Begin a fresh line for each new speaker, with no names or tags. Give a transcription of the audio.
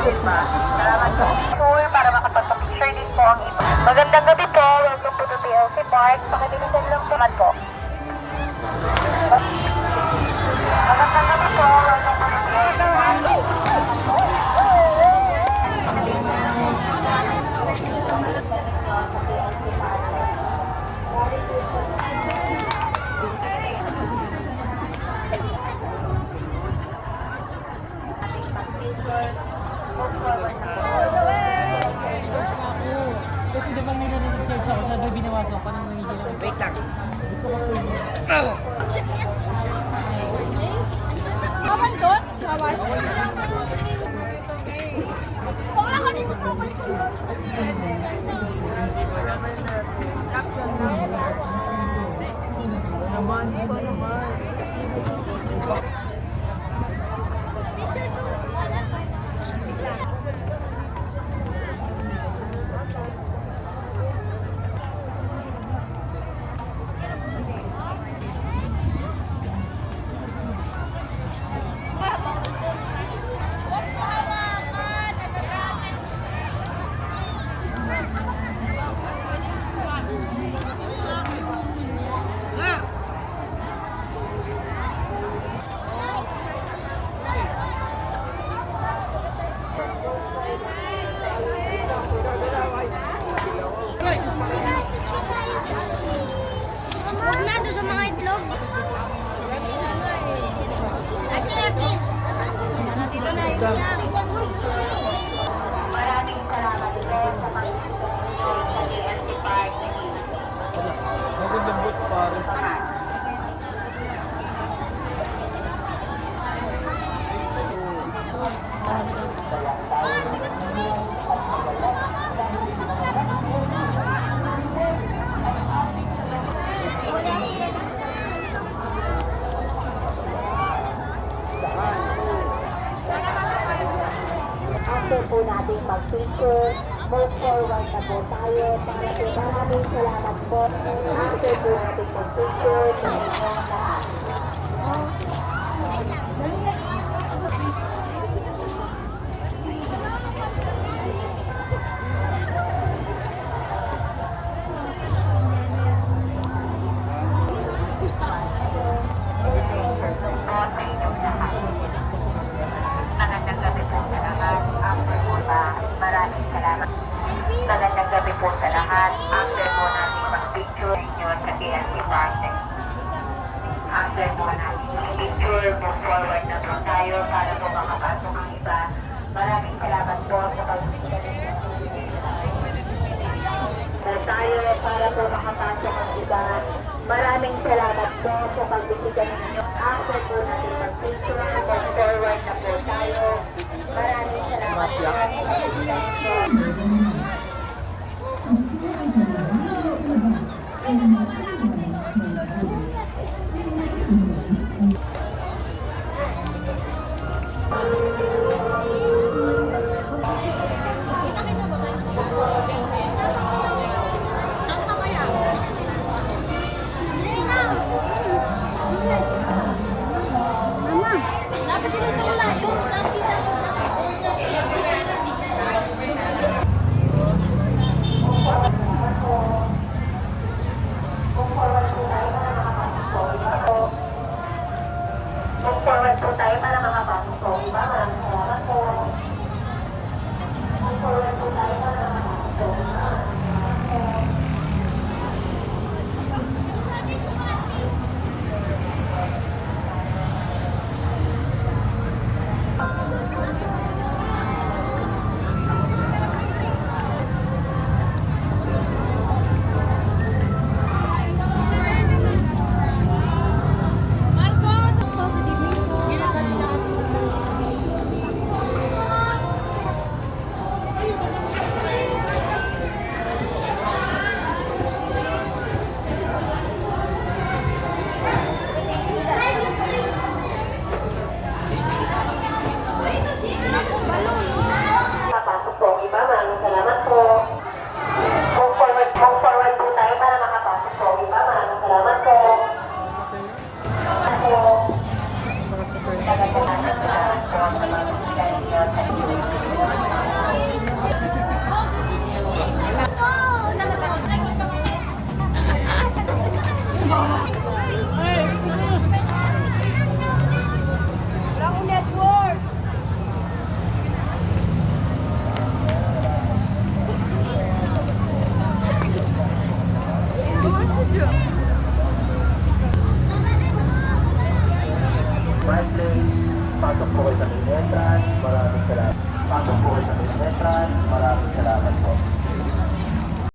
Tour para makapag-picture din po ang iba. Magandang gabi po. Welcome to the PLC Park. Pakilisan lang po man po. Magandang gabi po. Welcome to the PLC Park.
Kasi di ba nire-recharge ako, sabi binawasan ko nang nangyayari. Wait lang. Gusto ko po yun.
Kawan doon? Kawan? Wala ka dito kawan.
Naman, iba naman.
Huwag na doon sa mga itlog. Ate, ate. Dito na, yun lang.
Maraming salamat po sa pag-sponsor sa PLC Park.
Nagulambot pare.
After po natin mag-picture, move forward na po tayo para po maraming salamat po. After po natin mag-picture, sa inyong lahat. Magandang gabi po sa lahat. After po maraming salamat. Magandang gabi po sa lahat. After po natin mag-picture ninyo sa PLC Park. After po natin mag-picture, move forward na po tayo para po makapasok ang iba. Maraming salamat po sa pag-picture ninyo. Tayo para po makapasok ang iba. Maraming salamat po sa pagbibigay ninyo. After po natin mag-picture, move forward na po tayo. Maraming salamat po sa pagbibigay ninyo.
Dapat dito wala yung nakita ko na. Bravo Network!
Right lane, pasok po kayo sa main entrance. Maraming salamat. Pasok po kayo sa main entrance. Maraming salamat po.